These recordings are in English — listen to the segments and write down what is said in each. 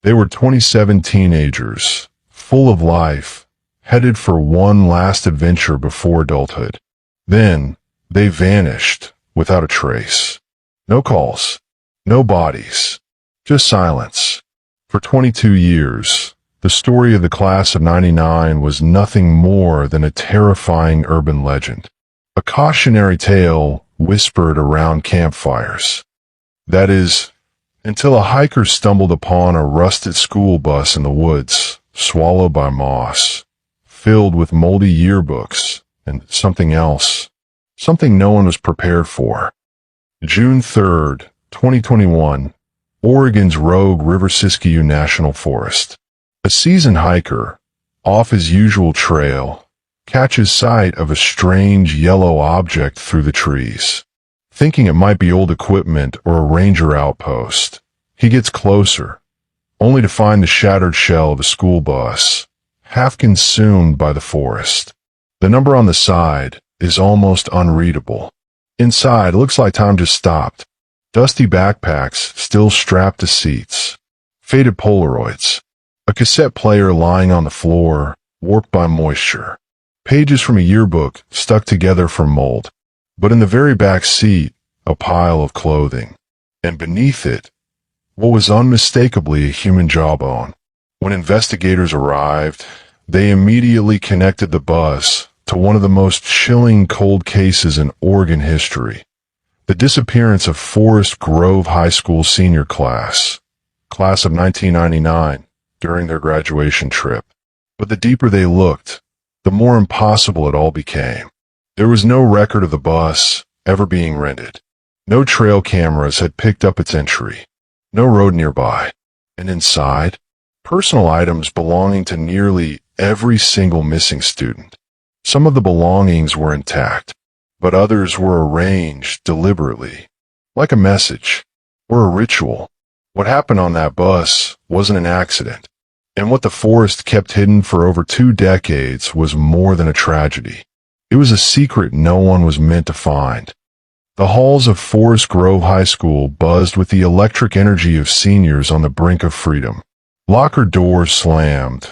They were 27 teenagers, full of life, headed for one last adventure before adulthood. Then, they vanished without a trace. No calls, no bodies, just silence. For 22 years, the story of the class of '99 was nothing more than a terrifying urban legend, a cautionary tale whispered around campfires. That is, until a hiker stumbled upon a rusted school bus in the woods, swallowed by moss, filled with moldy yearbooks, and something else, something no one was prepared for. June 3rd, 2021, Oregon's rogue River Siskiyou National Forest. A seasoned hiker, off his usual trail, catches sight of a strange yellow object through the trees. Thinking it might be old equipment or a ranger outpost, he gets closer, only to find the shattered shell of a school bus, half consumed by the forest. The number on the side is almost unreadable. Inside, it looks like time just stopped. Dusty backpacks still strapped to seats, faded Polaroids, a cassette player lying on the floor, warped by moisture, pages from a yearbook stuck together from mold. But in the very back seat, a pile of clothing, and beneath it, what was unmistakably a human jawbone. When investigators arrived, they immediately connected the bus to one of the most chilling cold cases in Oregon history, the disappearance of Forest Grove High School senior class of 1999, during their graduation trip. But the deeper they looked, the more impossible it all became. There was no record of the bus ever being rented. No trail cameras had picked up its entry. No road nearby. And inside, personal items belonging to nearly every single missing student. Some of the belongings were intact, but others were arranged deliberately, like a message or a ritual. What happened on that bus wasn't an accident, and what the forest kept hidden for over 2 decades was more than a tragedy. It was a secret no one was meant to find. The halls of Forest Grove High School buzzed with the electric energy of seniors on the brink of freedom. Locker doors slammed,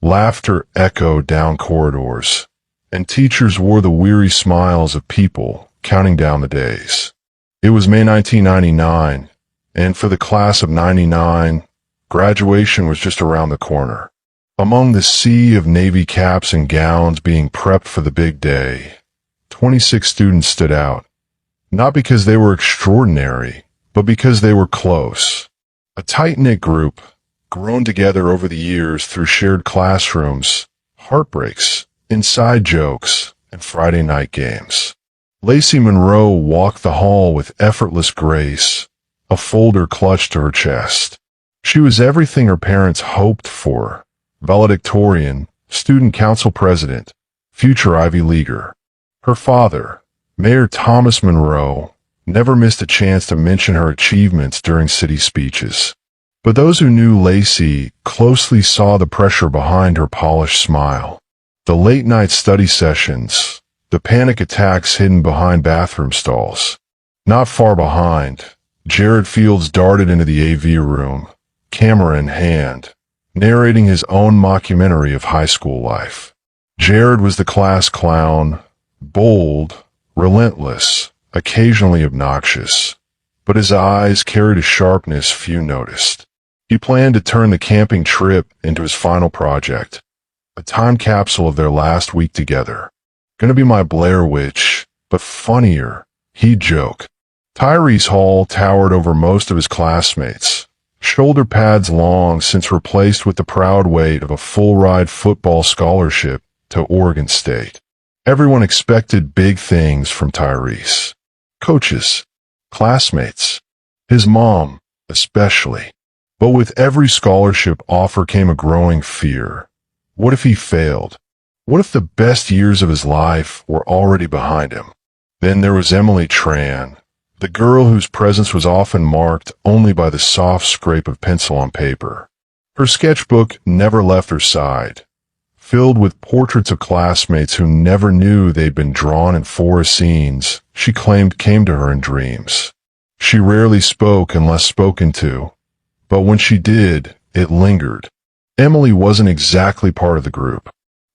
laughter echoed down corridors, and teachers wore the weary smiles of people counting down the days. It was May 1999, and for the class of '99, graduation was just around the corner. Among the sea of navy caps and gowns being prepped for the big day, 26 students stood out, not because they were extraordinary, but because they were close. A tight-knit group, grown together over the years through shared classrooms, heartbreaks, inside jokes, and Friday night games. Lacey Monroe walked the hall with effortless grace, a folder clutched to her chest. She was everything her parents hoped for: valedictorian, student council president, future Ivy Leaguer. Her father, Mayor Thomas Monroe, never missed a chance to mention her achievements during city speeches. But those who knew Lacey closely saw the pressure behind her polished smile. The late-night study sessions, the panic attacks hidden behind bathroom stalls. Not far behind, Jared Fields darted into the AV room, camera in hand, narrating his own mockumentary of high school life. Jared was the class clown, bold, relentless, occasionally obnoxious, but his eyes carried a sharpness few noticed. He planned to turn the camping trip into his final project, a time capsule of their last week together. Gonna be my Blair Witch, but funnier, he'd joke. Tyrese Hall towered over most of his classmates, shoulder pads long since replaced with the proud weight of a full-ride football scholarship to Oregon State. Everyone expected big things from Tyrese. Coaches, classmates, his mom, especially. But with every scholarship offer came a growing fear. What if he failed? What if the best years of his life were already behind him? Then there was Emily Tran, the girl whose presence was often marked only by the soft scrape of pencil on paper. Her sketchbook never left her side, filled with portraits of classmates who never knew they'd been drawn in forest scenes she claimed came to her in dreams. She rarely spoke unless spoken to, but when she did, it lingered. Emily wasn't exactly part of the group,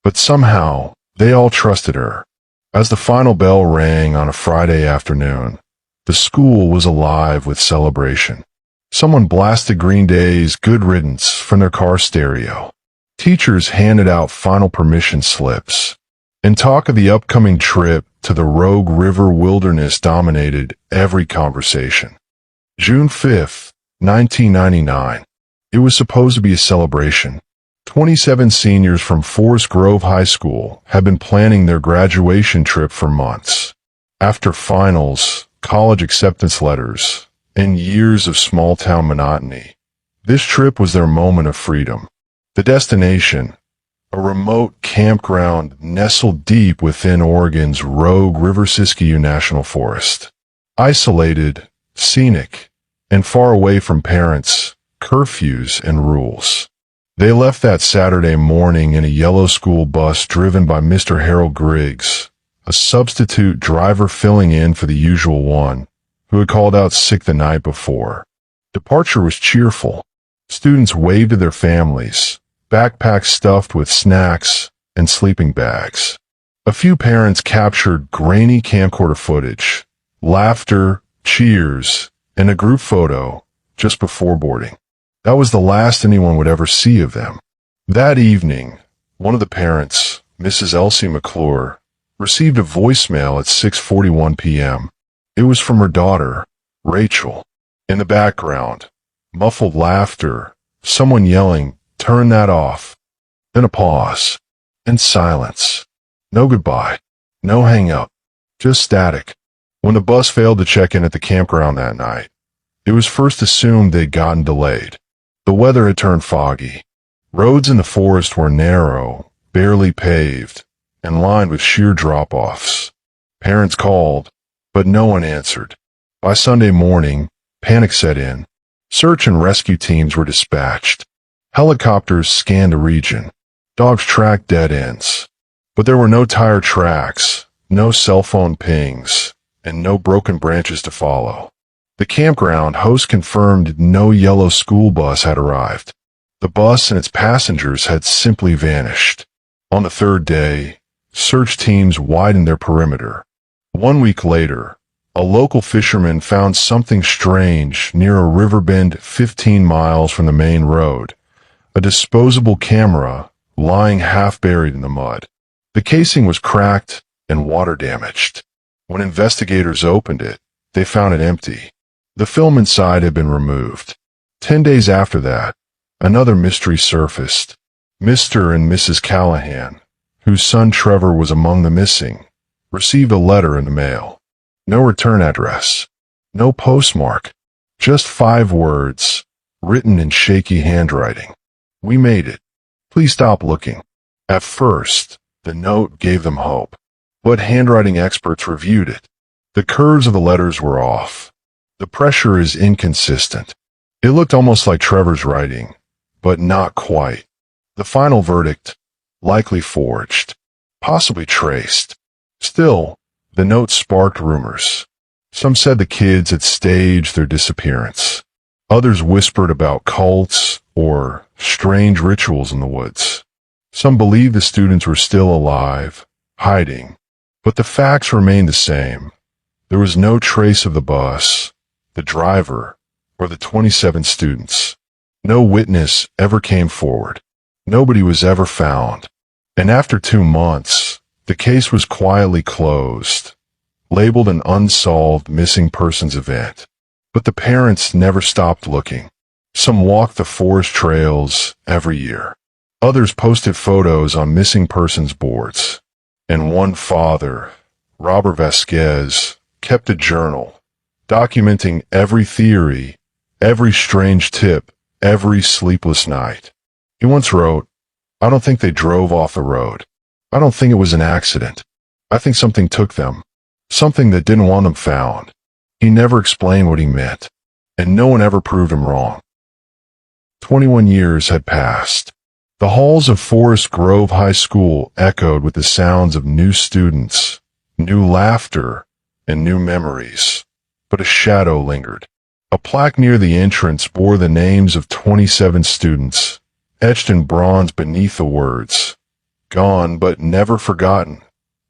but somehow they all trusted her. As the final bell rang on a Friday afternoon, the school was alive with celebration. Someone blasted Green Day's Good Riddance from their car stereo. Teachers handed out final permission slips, and talk of the upcoming trip to the Rogue River Wilderness dominated every conversation. June 5th, 1999. It was supposed to be a celebration. 27 seniors from Forest Grove High School had been planning their graduation trip for months. After finals, college acceptance letters, and years of small-town monotony, this trip was their moment of freedom. The destination, a remote campground nestled deep within Oregon's Rogue River Siskiyou National Forest. Isolated, scenic, and far away from parents, curfews, and rules. They left that Saturday morning in a yellow school bus driven by Mr. Harold Griggs, a substitute driver filling in for the usual one, who had called out sick the night before. Departure was cheerful. Students waved to their families, backpacks stuffed with snacks and sleeping bags. A few parents captured grainy camcorder footage, laughter, cheers, and a group photo just before boarding. That was the last anyone would ever see of them. That evening, one of the parents, Mrs. Elsie McClure, received a voicemail at 6:41 p.m. It was from her daughter, Rachel. In the background, muffled laughter, someone yelling, "Turn that off." Then a pause, and silence. No goodbye, no hang up, just static. When the bus failed to check in at the campground that night, it was first assumed they'd gotten delayed. The weather had turned foggy. Roads in the forest were narrow, barely paved, and lined with sheer drop-offs. Parents called, but no one answered. By Sunday morning, panic set in. Search and rescue teams were dispatched. Helicopters scanned the region. Dogs tracked dead ends. But there were no tire tracks, no cell phone pings, and no broken branches to follow. The campground host confirmed no yellow school bus had arrived. The bus and its passengers had simply vanished. On the third day, search teams widened their perimeter. 1 week later, a local fisherman found something strange near a river bend 15 miles from the main road, a disposable camera lying half buried in the mud. The casing was cracked and water damaged. When investigators opened it, they found it empty. The film inside had been removed. 10 days after that, another mystery surfaced. Mr. and Mrs. Callahan, whose son Trevor was among the missing, received a letter in the mail. No return address, no postmark, just 5 words, written in shaky handwriting. "We made it. Please stop looking." At first, the note gave them hope, but handwriting experts reviewed it. The curves of the letters were off. The pressure is inconsistent. It looked almost like Trevor's writing, but not quite. The final verdict, likely forged, possibly traced. Still, the note sparked rumors. Some said the kids had staged their disappearance. Others whispered about cults or strange rituals in the woods. Some believed the students were still alive, hiding, but the facts remained the same. There was no trace of the bus, the driver, or the 27 students. No witness ever came forward. Nobody was ever found. And after 2 months, the case was quietly closed, labeled an unsolved missing persons event. But the parents never stopped looking. Some walked the forest trails every year. Others posted photos on missing persons boards. And one father, Robert Vasquez, kept a journal, documenting every theory, every strange tip, every sleepless night. He once wrote, "I don't think they drove off the road. I don't think it was an accident. I think something took them, something that didn't want them found." He never explained what he meant, and no one ever proved him wrong. 21 years had passed. The halls of Forest Grove High School echoed with the sounds of new students, new laughter, and new memories, but a shadow lingered. A plaque near the entrance bore the names of 27 students, etched in bronze beneath the words, "Gone but never forgotten,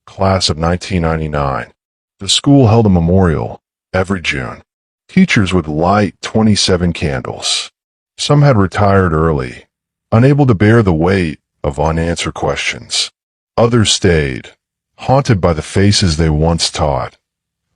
class of 1999. The school held a memorial every June. Teachers would light 27 candles. Some had retired early, unable to bear the weight of unanswered questions. Others stayed, haunted by the faces they once taught,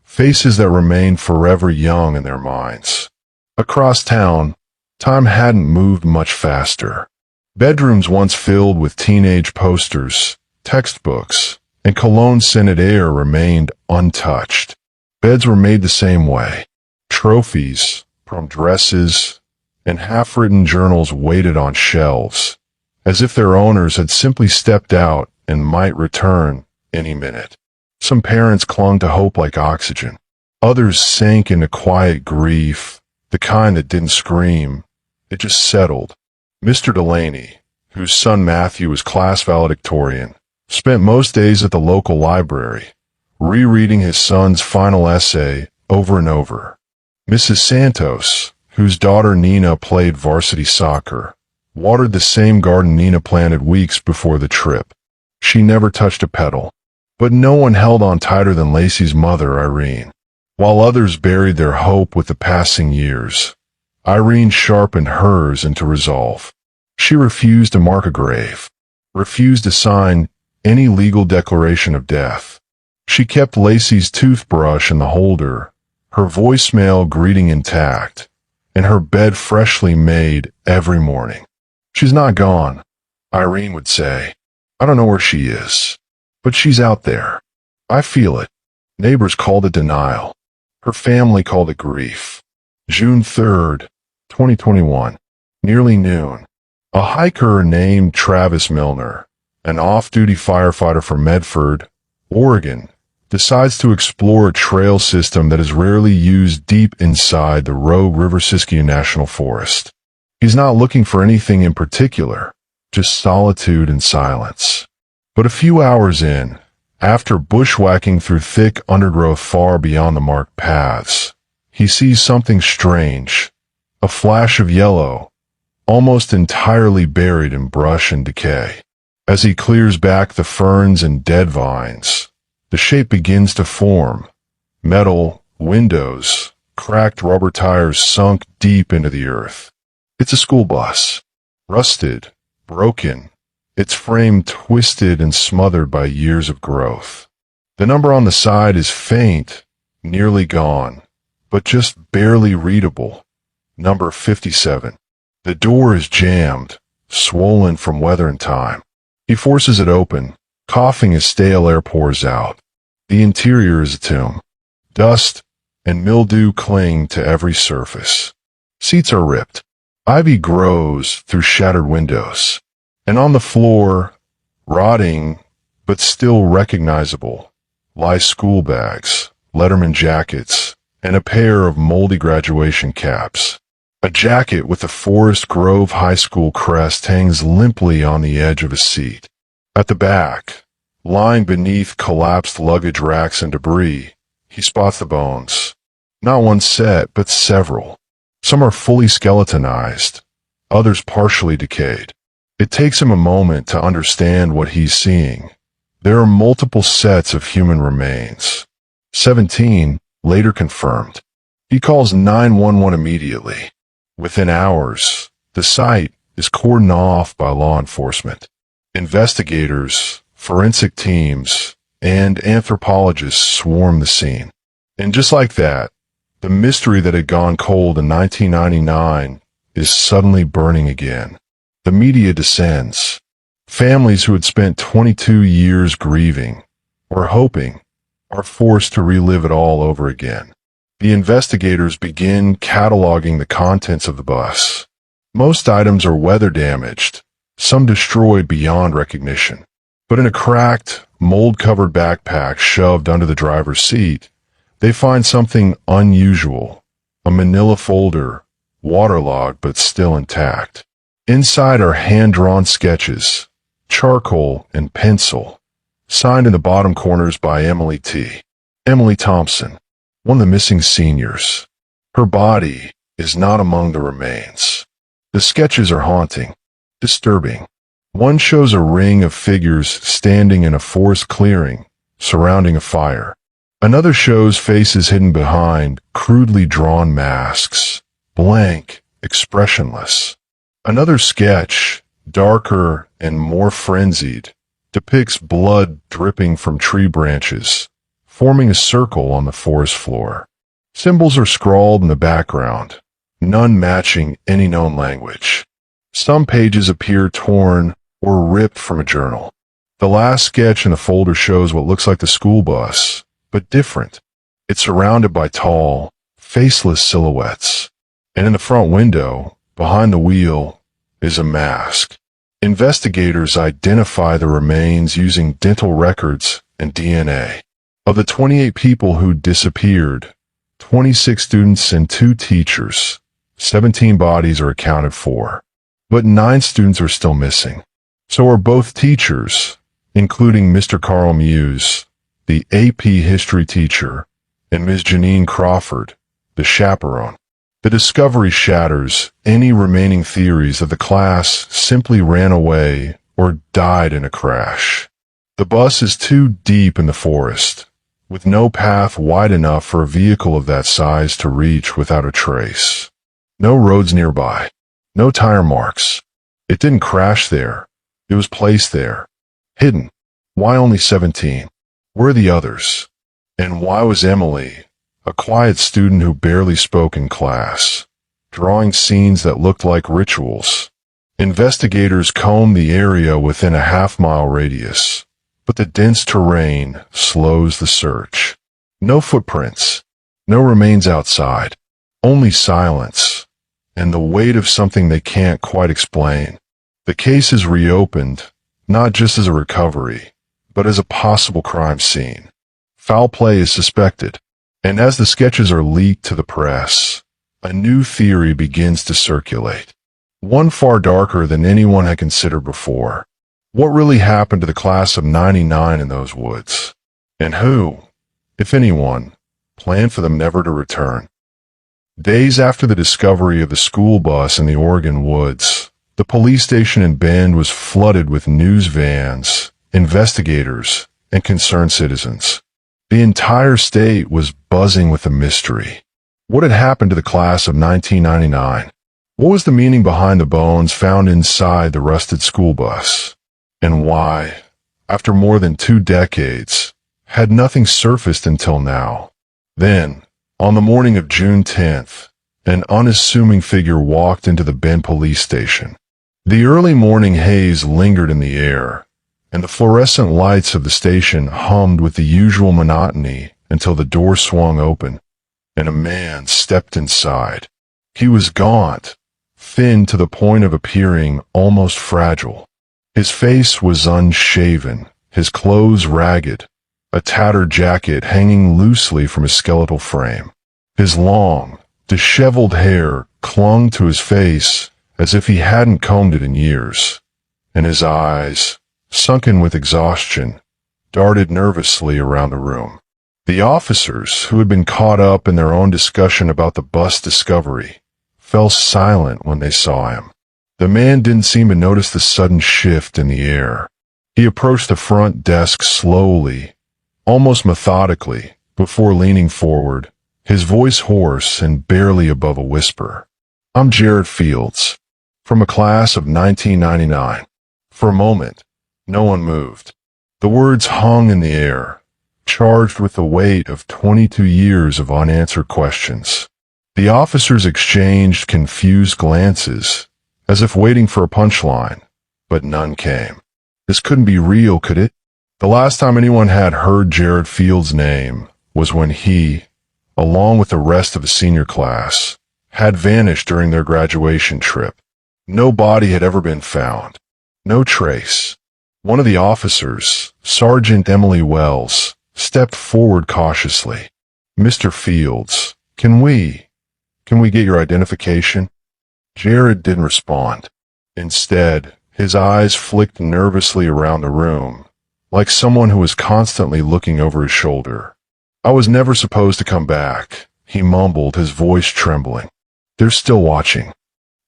faces that remained forever young in their minds. Across town, time hadn't moved much faster. Bedrooms once filled with teenage posters, textbooks, and cologne-scented air remained untouched. Beds were made the same way. Trophies, prom dresses, and half-written journals waited on shelves, as if their owners had simply stepped out and might return any minute. Some parents clung to hope like oxygen. Others sank into quiet grief, the kind that didn't scream. It just settled. Mr. Delaney, whose son Matthew was class valedictorian, spent most days at the local library, rereading his son's final essay over and over. Mrs. Santos, whose daughter Nina played varsity soccer, watered the same garden Nina planted weeks before the trip. She never touched a petal. But no one held on tighter than Lacey's mother, Irene. While others buried their hope with the passing years, Irene sharpened hers into resolve. She refused to mark a grave, refused to sign any legal declaration of death. She kept Lacey's toothbrush in the holder, her voicemail greeting intact, and her bed freshly made every morning. "She's not gone," Irene would say. "I don't know where she is, but she's out there. I feel it." Neighbors called it denial. Her family called it grief. June 3rd, 2021, nearly noon. A hiker named Travis Milner, an off-duty firefighter from Medford, Oregon, decides to explore a trail system that is rarely used deep inside the Rogue River Siskiyou National Forest. He's not looking for anything in particular, just solitude and silence. But a few hours in, after bushwhacking through thick undergrowth far beyond the marked paths, he sees something strange, a flash of yellow, almost entirely buried in brush and decay. As he clears back the ferns and dead vines, the shape begins to form. Metal, windows, cracked rubber tires sunk deep into the earth. It's a school bus, rusted, broken, its frame twisted and smothered by years of growth. The number on the side is faint, nearly gone, but just barely readable. Number 57. The door is jammed, swollen from weather and time. He forces it open, coughing as stale air pours out. The interior is a tomb. Dust and mildew cling to every surface. Seats are ripped. Ivy grows through shattered windows. And on the floor, rotting, but still recognizable, lie school bags, Letterman jackets, and a pair of moldy graduation caps. A jacket with the Forest Grove High School crest hangs limply on the edge of a seat. At the back, lying beneath collapsed luggage racks and debris, he spots the bones. Not one set, but several. Some are fully skeletonized, others partially decayed. It takes him a moment to understand what he's seeing. There are multiple sets of human remains. 17, later confirmed. He calls 911 immediately. Within hours, the site is cordoned off by law enforcement. Investigators, forensic teams, and anthropologists swarm the scene. And just like that, the mystery that had gone cold in 1999 is suddenly burning again. The media descends. Families who had spent 22 years grieving, or hoping, are forced to relive it all over again. The investigators begin cataloging the contents of the bus. Most items are weather damaged, some destroyed beyond recognition. But in a cracked, mold-covered backpack shoved under the driver's seat, they find something unusual, a manila folder, waterlogged but still intact. Inside are hand-drawn sketches, charcoal and pencil, signed in the bottom corners by Emily Thompson, one of the missing seniors. Her body is not among the remains. The sketches are haunting, disturbing. One shows a ring of figures standing in a forest clearing, surrounding a fire. Another shows faces hidden behind crudely drawn masks, blank, expressionless. Another sketch, darker and more frenzied, depicts blood dripping from tree branches, forming a circle on the forest floor. Symbols are scrawled in the background, none matching any known language. Some pages appear torn or ripped from a journal. The last sketch in the folder shows what looks like the school bus, but different. It's surrounded by tall, faceless silhouettes, and in the front window, behind the wheel, is a mask. Investigators identify the remains using dental records and DNA. Of the 28 people who disappeared, 26 students and 2 teachers, 17 bodies are accounted for, but 9 students are still missing. So are both teachers, including Mr. Carl Muse, the AP history teacher, and Ms. Janine Crawford, the chaperone. The discovery shatters any remaining theories that the class simply ran away or died in a crash. The bus is too deep in the forest, with no path wide enough for a vehicle of that size to reach without a trace. No roads nearby, no tire marks. It didn't crash there. It was placed there, hidden. Why only 17? Where are the others? And why was Emily, a quiet student who barely spoke in class, drawing scenes that looked like rituals? Investigators combed the area within a half-mile radius, but the dense terrain slows the search. No footprints, no remains outside, only silence, and the weight of something they can't quite explain. The case is reopened, not just as a recovery, but as a possible crime scene. Foul play is suspected, and as the sketches are leaked to the press, a new theory begins to circulate. One far darker than anyone had considered before. What really happened to the class of '99 in those woods? And who, if anyone, planned for them never to return? Days after the discovery of the school bus in the Oregon woods, the police station in Bend was flooded with news vans, investigators, and concerned citizens. The entire state was buzzing with the mystery. What had happened to the class of 1999? What was the meaning behind the bones found inside the rusted school bus? And why, after more than 2 decades, had nothing surfaced until now? Then, on the morning of June 10th, an unassuming figure walked into the Bend police station. The early morning haze lingered in the air, and the fluorescent lights of the station hummed with the usual monotony until the door swung open, and a man stepped inside. He was gaunt, thin to the point of appearing almost fragile. His face was unshaven, his clothes ragged, a tattered jacket hanging loosely from his skeletal frame. His long, disheveled hair clung to his face as if he hadn't combed it in years, and his eyes, sunken with exhaustion, darted nervously around the room. The officers, who had been caught up in their own discussion about the bus discovery, fell silent when they saw him. The man didn't seem to notice the sudden shift in the air. He approached the front desk slowly, almost methodically, before leaning forward, his voice hoarse and barely above a whisper. "I'm Jared Fields, from a class of 1999. For a moment, no one moved. The words hung in the air, charged with the weight of 22 years of unanswered questions. The officers exchanged confused glances, as if waiting for a punchline, but none came. This couldn't be real, could it? The last time anyone had heard Jared Fields' name was when he, along with the rest of the senior class, had vanished during their graduation trip. No body had ever been found. No trace. One of the officers, Sergeant Emily Wells, stepped forward cautiously. "Mr. Fields, can we get your identification?" Jared didn't respond. Instead, his eyes flicked nervously around the room, like someone who was constantly looking over his shoulder. "I was never supposed to come back," he mumbled, his voice trembling. "They're still watching."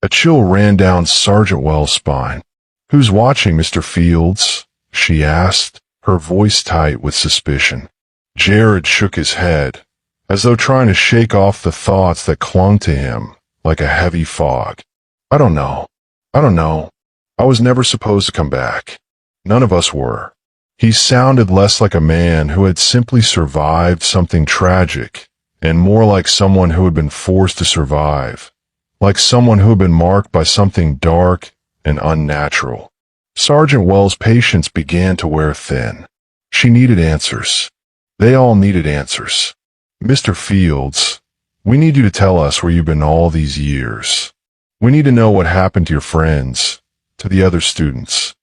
A chill ran down Sergeant Wells' spine. "Who's watching, Mr. Fields?" she asked, her voice tight with suspicion. Jared shook his head, as though trying to shake off the thoughts that clung to him like a heavy fog. "I don't know. I don't know. I was never supposed to come back. None of us were." He sounded less like a man who had simply survived something tragic, and more like someone who had been forced to survive, like someone who had been marked by something dark and unnatural. Sergeant Wells' patience began to wear thin. She needed answers. They all needed answers. "Mr. Fields, we need you to tell us where you've been all these years. We need to know what happened to your friends, to the other students."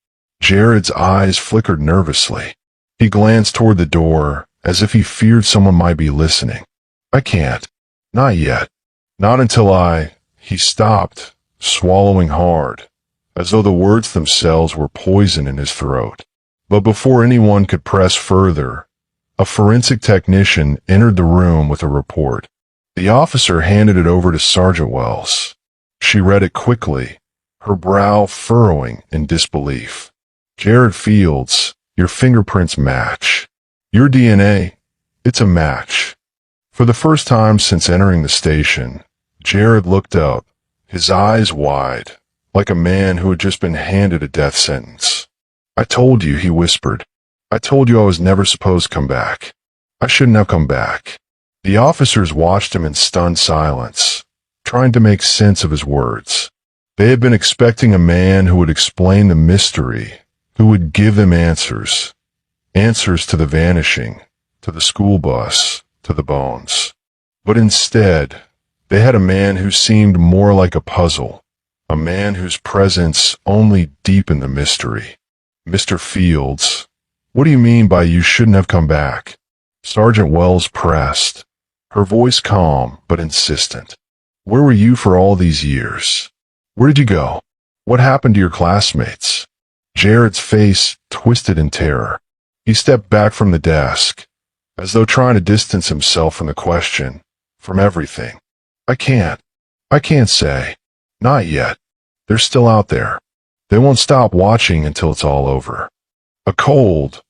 Jared's eyes flickered nervously. He glanced toward the door, as if he feared someone might be listening. "I can't. Not yet. Not until He stopped, swallowing hard, as though the words themselves were poison in his throat. But before anyone could press further, a forensic technician entered the room with a report. The officer handed it over to Sergeant Wells. She read it quickly, her brow furrowing in disbelief. "Jared Fields, your fingerprints match. Your DNA, it's a match." For the first time since entering the station, Jared looked up, his eyes wide, like a man who had just been handed a death sentence. "I told you," he whispered. "I told you I was never supposed to come back. I shouldn't have come back." The officers watched him in stunned silence, trying to make sense of his words. They had been expecting a man who would explain the mystery, who would give them answers. Answers to the vanishing, to the school bus, to the bones. But instead, they had a man who seemed more like a puzzle, a man whose presence only deepened the mystery. "Mr. Fields, what do you mean by you shouldn't have come back?" Sergeant Wells pressed, her voice calm but insistent. "Where were you for all these years? Where did you go? What happened to your classmates?" Jared's face twisted in terror. He stepped back from the desk, as though trying to distance himself from the question, from everything. I can't say. Not yet. They're still out there. They won't stop watching until it's all over." A cold,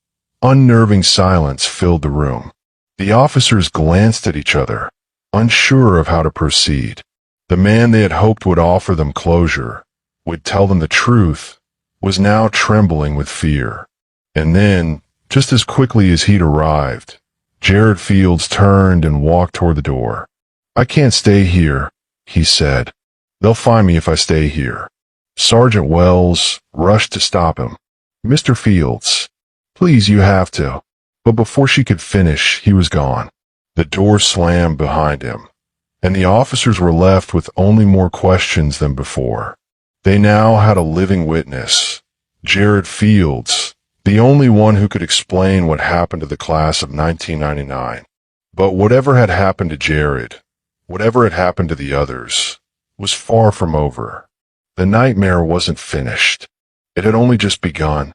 unnerving silence filled the room. The officers glanced at each other, unsure of how to proceed. The man they had hoped would offer them closure, would tell them the truth, was now trembling with fear. And then, just as quickly as he'd arrived, Jared Fields turned and walked toward the door. "I can't stay here," he said. "They'll find me if I stay here." Sergeant Wells rushed to stop him. "Mr. Fields, please, you have to." But before she could finish, he was gone. The door slammed behind him, and the officers were left with only more questions than before. They now had a living witness, Jared Fields, the only one who could explain what happened to the class of 1999. But whatever had happened to Jared, whatever had happened to the others, was far from over. The nightmare wasn't finished. It had only just begun.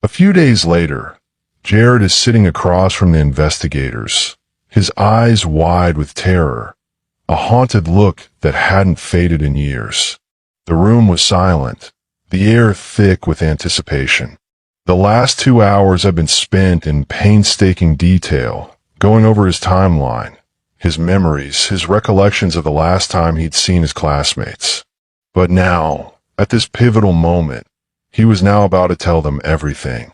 A few days later, Jared is sitting across from the investigators, his eyes wide with terror, a haunted look that hadn't faded in years. The room was silent, the air thick with anticipation. The last 2 hours had been spent in painstaking detail, going over his timeline, his memories, his recollections of the last time he'd seen his classmates. But now, at this pivotal moment, he was now about to tell them everything.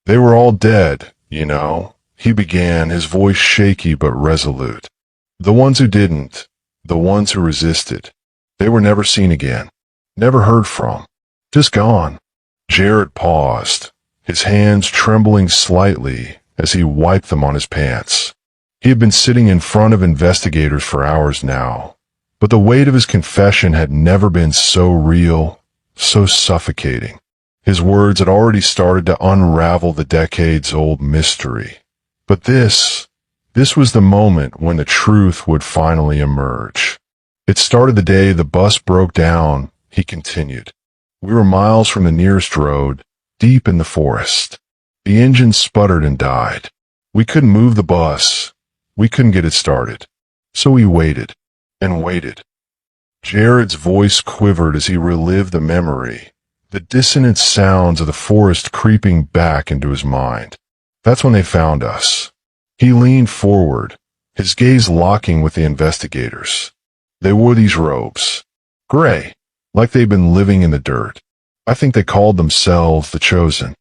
"They were all dead, you know," he began, his voice shaky but resolute. "The ones who didn't, the ones who resisted, they were never seen again, never heard from, just gone." Jared paused, his hands trembling slightly as he wiped them on his pants. He had been sitting in front of investigators for hours now, but the weight of his confession had never been so real, so suffocating. His words had already started to unravel the decades-old mystery. But this was the moment when the truth would finally emerge. "It started the day the bus broke down," he continued. "We were miles from the nearest road, deep in the forest. The engine sputtered and died. We couldn't move the bus. We couldn't get it started. So we waited and waited. Jared's voice quivered as he relived the memory, the dissonant sounds of the forest creeping back into his mind. That's when they found us. He leaned forward, his gaze locking with the investigators. They wore these robes, gray, like they'd been living in the dirt. I think they called themselves the Chosen.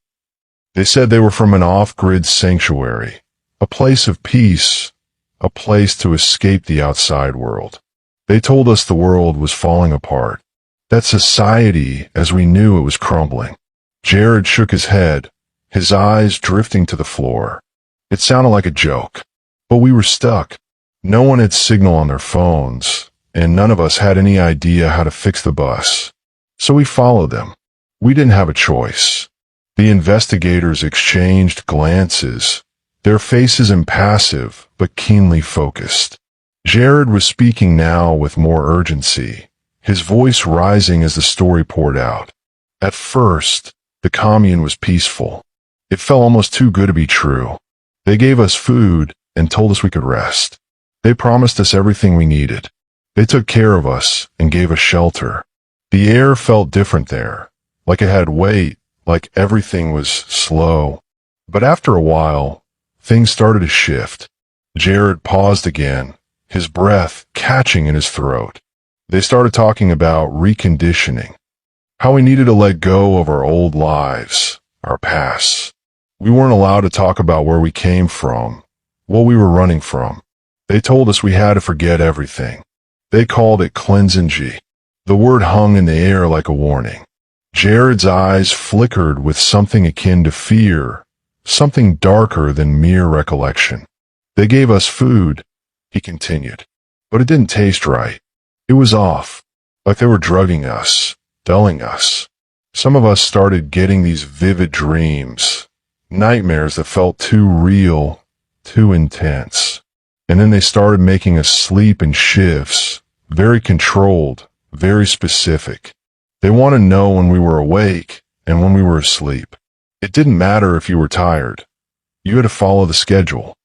They said they were from an off-grid sanctuary, a place of peace, a place to escape the outside world. They told us the world was falling apart, that society as we knew it was crumbling. Jared shook his head, his eyes drifting to the floor. It sounded like a joke, but we were stuck. No one had signal on their phones, and none of us had any idea how to fix the bus. So we followed them. We didn't have a choice. The investigators exchanged glances, their faces impassive but keenly focused. Jared was speaking now with more urgency, his voice rising as the story poured out. At first, the commune was peaceful. It felt almost too good to be true. They gave us food and told us we could rest. They promised us everything we needed. They took care of us and gave us shelter. The air felt different there, like it had weight, like everything was slow. But after a while, things started to shift. Jared paused again, his breath catching in his throat. They started talking about reconditioning, how we needed to let go of our old lives, our pasts. We weren't allowed to talk about where we came from, what we were running from. They told us we had to forget everything. They called it cleansing. The word hung in the air like a warning. Jared's eyes flickered with something akin to fear, something darker than mere recollection. They gave us food, he continued, but it didn't taste right. It was off, like they were drugging us, dulling us. Some of us started getting these vivid dreams, nightmares that felt too real, too intense. And then they started making us sleep in shifts, very controlled, very specific. They want to know when we were awake and when we were asleep. It didn't matter if you were tired. You had to follow the schedule.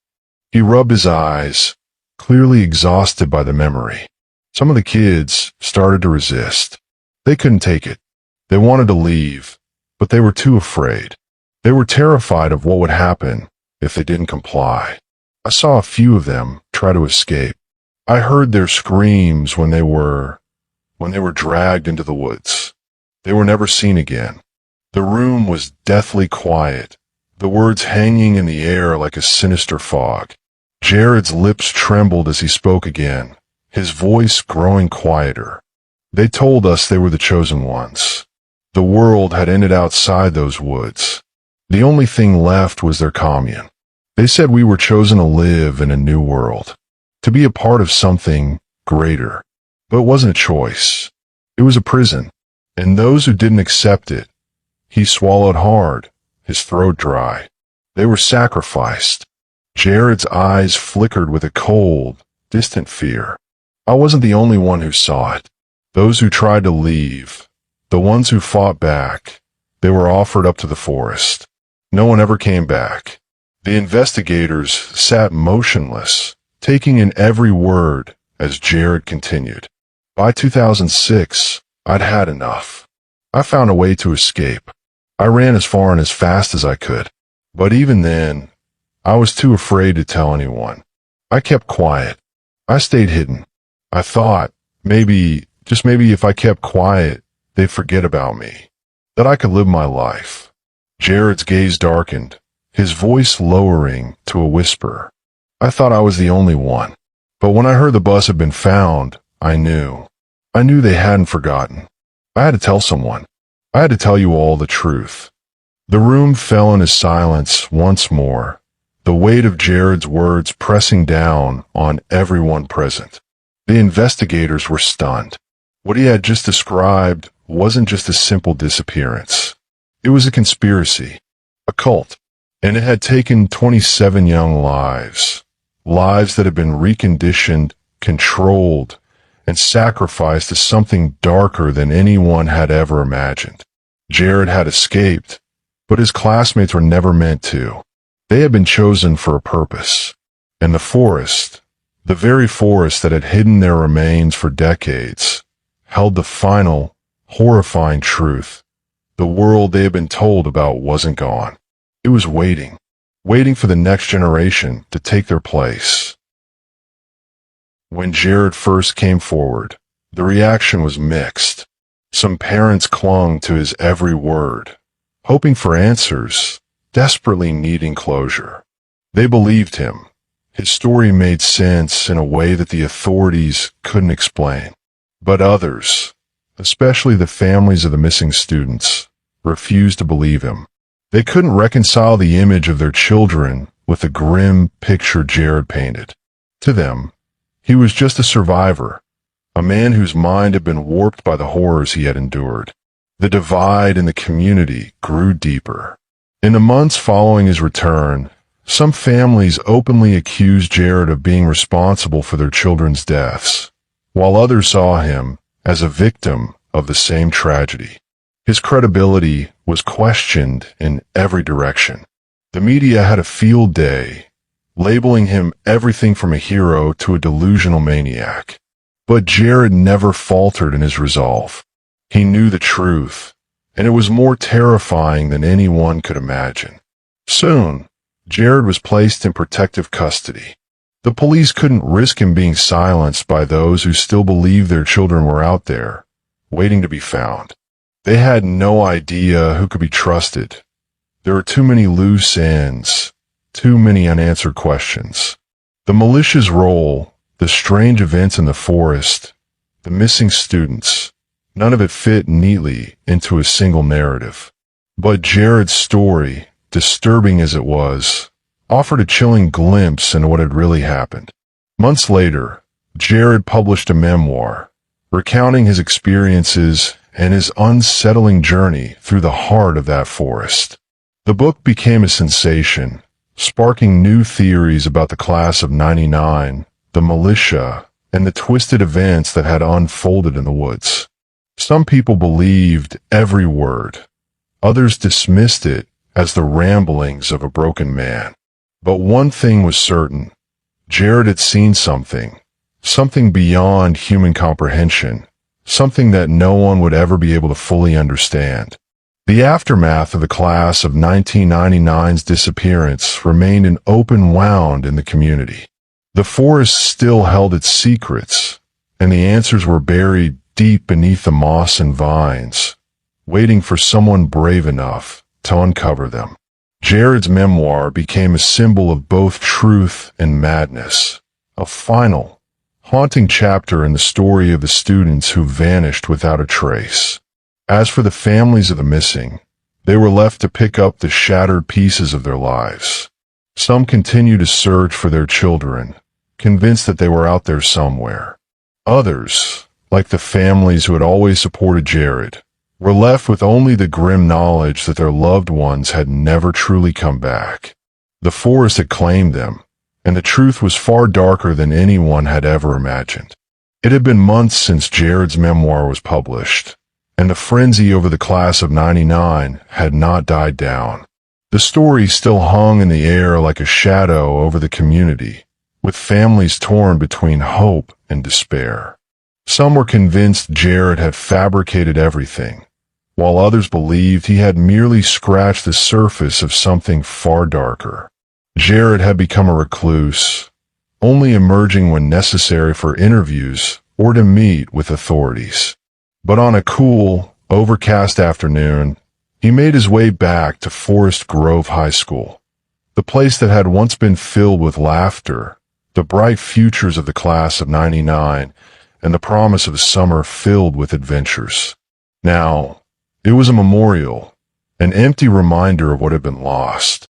He rubbed his eyes, clearly exhausted by the memory. Some of the kids started to resist. They couldn't take it. They wanted to leave, but they were too afraid. They were terrified of what would happen if they didn't comply. I saw a few of them try to escape. I heard their screams when they were dragged into the woods. They were never seen again. The room was deathly quiet, the words hanging in the air like a sinister fog. Jared's lips trembled as he spoke again, his voice growing quieter. They told us they were the chosen ones. The world had ended outside those woods. The only thing left was their commune. They said we were chosen to live in a new world, to be a part of something greater. But it wasn't a choice. It was a prison, and those who didn't accept it, he swallowed hard, his throat dry. They were sacrificed. Jared's eyes flickered with a cold, distant fear. I wasn't the only one who saw it. Those who tried to leave, the ones who fought back, they were offered up to the forest. No one ever came back. The investigators sat motionless, taking in every word as Jared continued. By 2006, I'd had enough. I found a way to escape. I ran as far and as fast as I could. But even then, I was too afraid to tell anyone. I kept quiet. I stayed hidden. I thought, maybe, just maybe if I kept quiet, they'd forget about me. That I could live my life. Jared's gaze darkened, his voice lowering to a whisper. I thought I was the only one. But when I heard the bus had been found, I knew. I knew they hadn't forgotten. I had to tell someone. I had to tell you all the truth. The room fell into silence once more, the weight of Jared's words pressing down on everyone present. The investigators were stunned. What he had just described wasn't just a simple disappearance. It was a conspiracy, a cult, and it had taken 27 young lives, lives that had been reconditioned, controlled, and sacrificed to something darker than anyone had ever imagined. Jared had escaped, but his classmates were never meant to. They had been chosen for a purpose, And the forest, the very forest that had hidden their remains for decades, held the final, horrifying truth. The world they had been told about wasn't gone. It was waiting for the next generation to take their place. When Jared first came forward, the reaction was mixed. Some parents clung to his every word, hoping for answers, desperately needing closure. They believed him. His story made sense in a way that the authorities couldn't explain. But others, especially the families of the missing students, refused to believe him. They couldn't reconcile the image of their children with the grim picture Jared painted. To them, he was just a survivor, a man whose mind had been warped by the horrors he had endured. The divide in the community grew deeper. In the months following his return, some families openly accused Jared of being responsible for their children's deaths, while others saw him as a victim of the same tragedy. His credibility was questioned in every direction. The media had a field day, labeling him everything from a hero to a delusional maniac. But Jared never faltered in his resolve. He knew the truth, and it was more terrifying than anyone could imagine. Soon, Jared was placed in protective custody. The police couldn't risk him being silenced by those who still believed their children were out there, waiting to be found. They had no idea who could be trusted. There were too many loose ends, too many unanswered questions. The militia's role, the strange events in the forest, the missing students, none of it fit neatly into a single narrative. But Jared's story, disturbing as it was, offered a chilling glimpse into what had really happened. Months later, Jared published a memoir, recounting his experiences and his unsettling journey through the heart of that forest. The book became a sensation, sparking new theories about the class of '99, the militia, and the twisted events that had unfolded in the woods. Some people believed every word. Others dismissed it as the ramblings of a broken man. But one thing was certain. Jared had seen something beyond human comprehension, something that no one would ever be able to fully understand. The aftermath of the class of 1999's disappearance remained an open wound in the community. The forest still held its secrets, and the answers were buried deep beneath the moss and vines, waiting for someone brave enough to uncover them. Jared's memoir became a symbol of both truth and madness, a final, haunting chapter in the story of the students who vanished without a trace. As for the families of the missing, they were left to pick up the shattered pieces of their lives. Some continued to search for their children, convinced that they were out there somewhere. Others, like the families who had always supported Jared, were left with only the grim knowledge that their loved ones had never truly come back. The forest had claimed them, and the truth was far darker than anyone had ever imagined. It had been months since Jared's memoir was published, and the frenzy over the class of '99 had not died down. The story still hung in the air like a shadow over the community, with families torn between hope and despair. Some were convinced Jared had fabricated everything, while others believed he had merely scratched the surface of something far darker. Jared had become a recluse, only emerging when necessary for interviews or to meet with authorities. But on a cool, overcast afternoon, he made his way back to Forest Grove High School, the place that had once been filled with laughter, the bright futures of the class of '99, and the promise of a summer filled with adventures. Now, it was a memorial, an empty reminder of what had been lost.